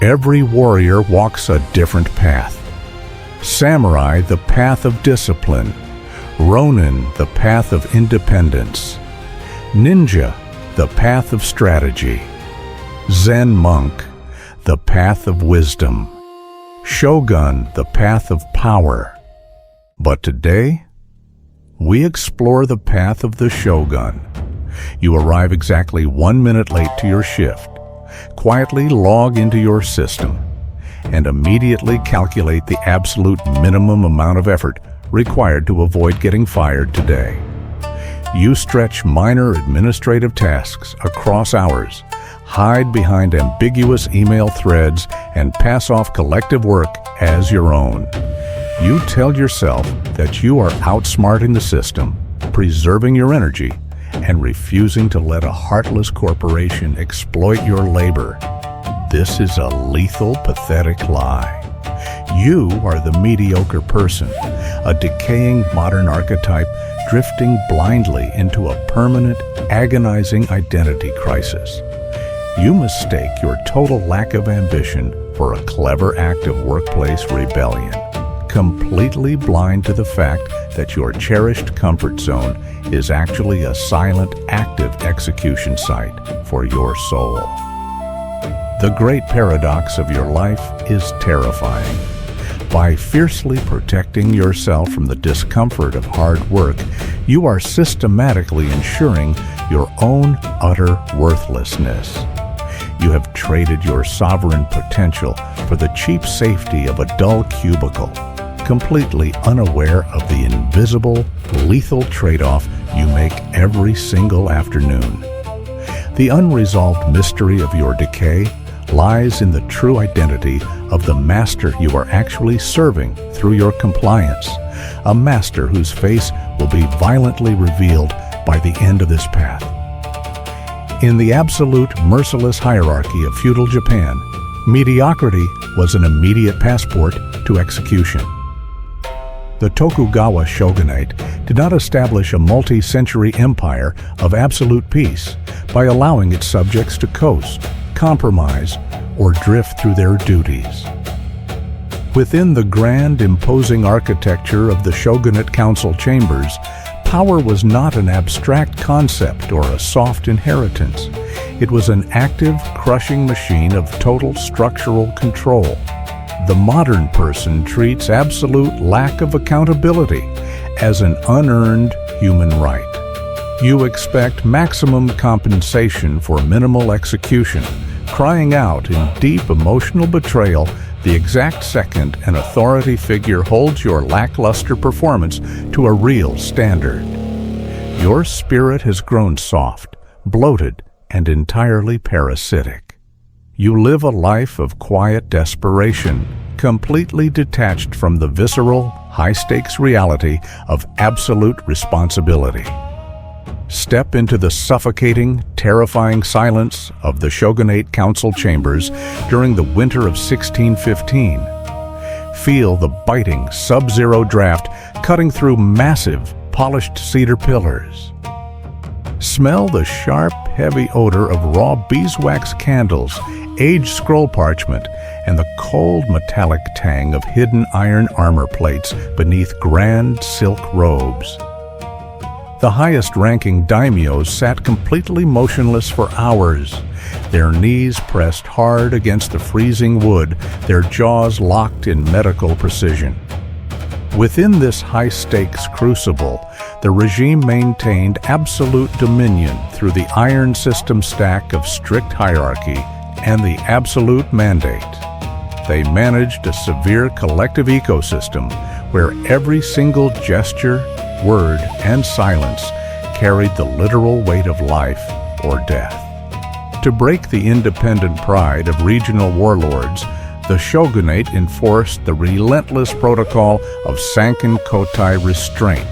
Every warrior walks a different path. Samurai, the path of discipline. Ronin, the path of independence. Ninja, the path of strategy. Zen monk, the path of wisdom. Shogun, the path of power. But today, we explore the path of the Shogun. You arrive exactly 1 minute late to your shift. Quietly log into your system and immediately calculate the absolute minimum amount of effort required to avoid getting fired today. You stretch minor administrative tasks across hours, hide behind ambiguous email threads, and pass off collective work as your own. You tell yourself that you are outsmarting the system, preserving your energy, and refusing to let a heartless corporation exploit your labor. This is a lethal, pathetic lie. You are the mediocre person, a decaying modern archetype drifting blindly into a permanent, agonizing identity crisis. You mistake your total lack of ambition for a clever act of workplace rebellion, completely blind to the fact that your cherished comfort zone is actually a silent, active execution site for your soul. The great paradox of your life is terrifying. By fiercely protecting yourself from the discomfort of hard work, you are systematically ensuring your own utter worthlessness. You have traded your sovereign potential for the cheap safety of a dull cubicle, completely unaware of the invisible, lethal trade-off you make every single afternoon. The unresolved mystery of your decay lies in the true identity of the master you are actually serving through your compliance, a master whose face will be violently revealed by the end of this path. In the absolute, merciless hierarchy of feudal Japan, mediocrity was an immediate passport to execution. The Tokugawa Shogunate did not establish a multi-century empire of absolute peace by allowing its subjects to coast, compromise, or drift through their duties. Within the grand, imposing architecture of the Shogunate Council Chambers, power was not an abstract concept or a soft inheritance. It was an active, crushing machine of total structural control. The modern person treats absolute lack of accountability as an unearned human right. You expect maximum compensation for minimal execution, crying out in deep emotional betrayal the exact second an authority figure holds your lackluster performance to a real standard. Your spirit has grown soft, bloated, and entirely parasitic. You live a life of quiet desperation, completely detached from the visceral, high-stakes reality of absolute responsibility. Step into the suffocating, terrifying silence of the Shogunate Council Chambers during the winter of 1615. Feel the biting, sub-zero draft cutting through massive, polished cedar pillars. Smell the sharp, heavy odor of raw beeswax candles, aged scroll parchment, and the cold metallic tang of hidden iron armor plates beneath grand silk robes. The highest-ranking daimyos sat completely motionless for hours, their knees pressed hard against the freezing wood, their jaws locked in medical precision. Within this high-stakes crucible, the regime maintained absolute dominion through the iron system stack of strict hierarchy and the absolute mandate. They managed a severe collective ecosystem where every single gesture, word, and silence carried the literal weight of life or death. To break the independent pride of regional warlords, the shogunate enforced the relentless protocol of Sankin-kotai Restraint.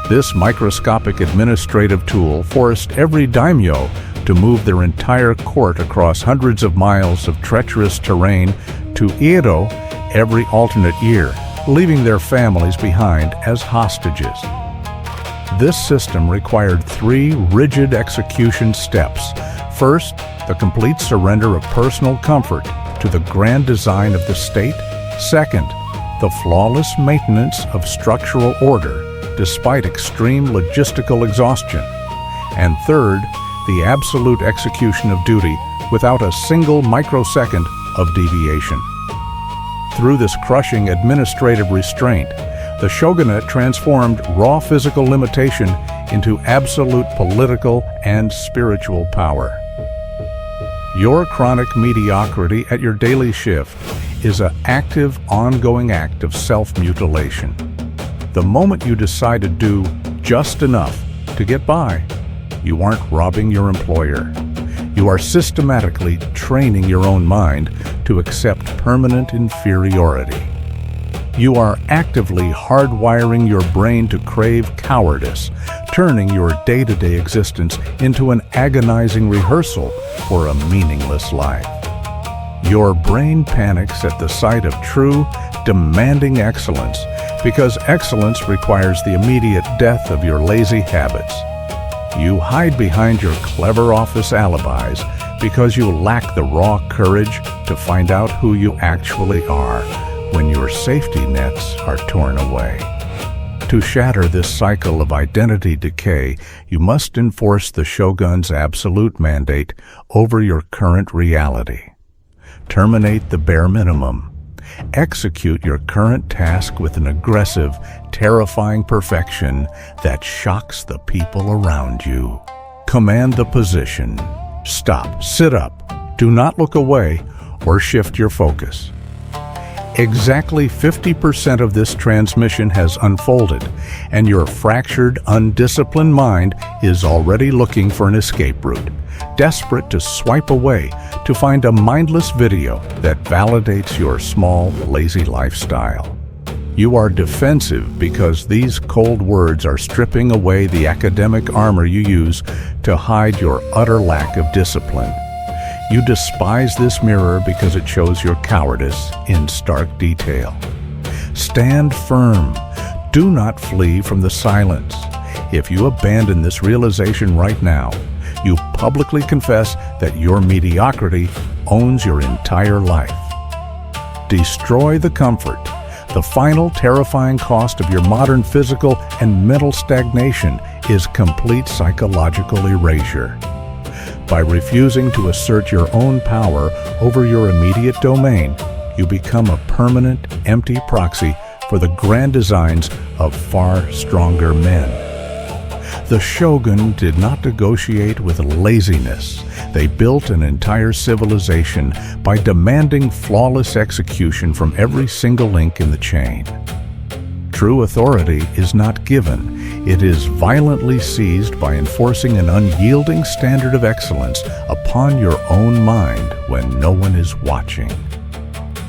This microscopic administrative tool forced every daimyo to move their entire court across hundreds of miles of treacherous terrain to Edo every alternate year, leaving their families behind as hostages. This system required 3 rigid execution steps. First, the complete surrender of personal comfort, to the grand design of the state. Second, the flawless maintenance of structural order despite extreme logistical exhaustion. And third, the absolute execution of duty without a single microsecond of deviation. Through this crushing administrative restraint, the shogunate transformed raw physical limitation into absolute political and spiritual power. Your chronic mediocrity at your daily shift is an active, ongoing act of self-mutilation. The moment you decide to do just enough to get by, you aren't robbing your employer. You are systematically training your own mind to accept permanent inferiority. You are actively hardwiring your brain to crave cowardice, turning your day-to-day existence into an agonizing rehearsal for a meaningless life. Your brain panics at the sight of true, demanding excellence because excellence requires the immediate death of your lazy habits. You hide behind your clever office alibis because you lack the raw courage to find out who you actually are when your safety nets are torn away. To shatter this cycle of identity decay, you must enforce the shogun's absolute mandate over your current reality. Terminate the bare minimum. Execute your current task with an aggressive, terrifying perfection that shocks the people around you. Command the position. Stop, sit up, do not look away, or shift your focus. Exactly 50% of this transmission has unfolded, and your fractured, undisciplined mind is already looking for an escape route, desperate to swipe away to find a mindless video that validates your small, lazy lifestyle. You are defensive because these cold words are stripping away the academic armor you use to hide your utter lack of discipline. You despise this mirror because it shows your cowardice in stark detail. Stand firm. Do not flee from the silence. If you abandon this realization right now, you publicly confess that your mediocrity owns your entire life. Destroy the comfort. The final terrifying cost of your modern physical and mental stagnation is complete psychological erasure. By refusing to assert your own power over your immediate domain, you become a permanent, empty proxy for the grand designs of far stronger men. The shogun did not negotiate with laziness. They built an entire civilization by demanding flawless execution from every single link in the chain. True authority is not given. It is violently seized by enforcing an unyielding standard of excellence upon your own mind when no one is watching.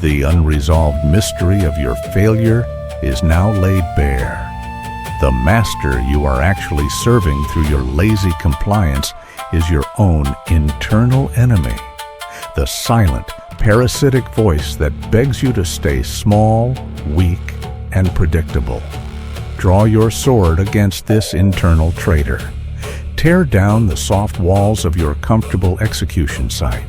The unresolved mystery of your failure is now laid bare. The master you are actually serving through your lazy compliance is your own internal enemy, the silent, parasitic voice that begs you to stay small, weak, and predictable. Draw your sword against this internal traitor. Tear down the soft walls of your comfortable execution site.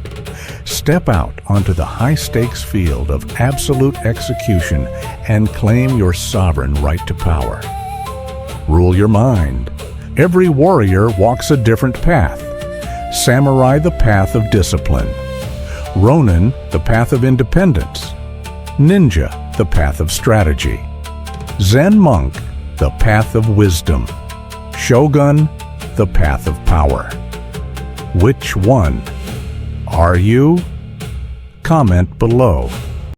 Step out onto the high-stakes field of absolute execution and claim your sovereign right to power. Rule your mind. Every warrior walks a different path. Samurai, the path of discipline. Ronin, the path of independence. Ninja, the path of strategy. Zen monk, the path of wisdom. Shogun, the path of power. Which one are you? Comment below.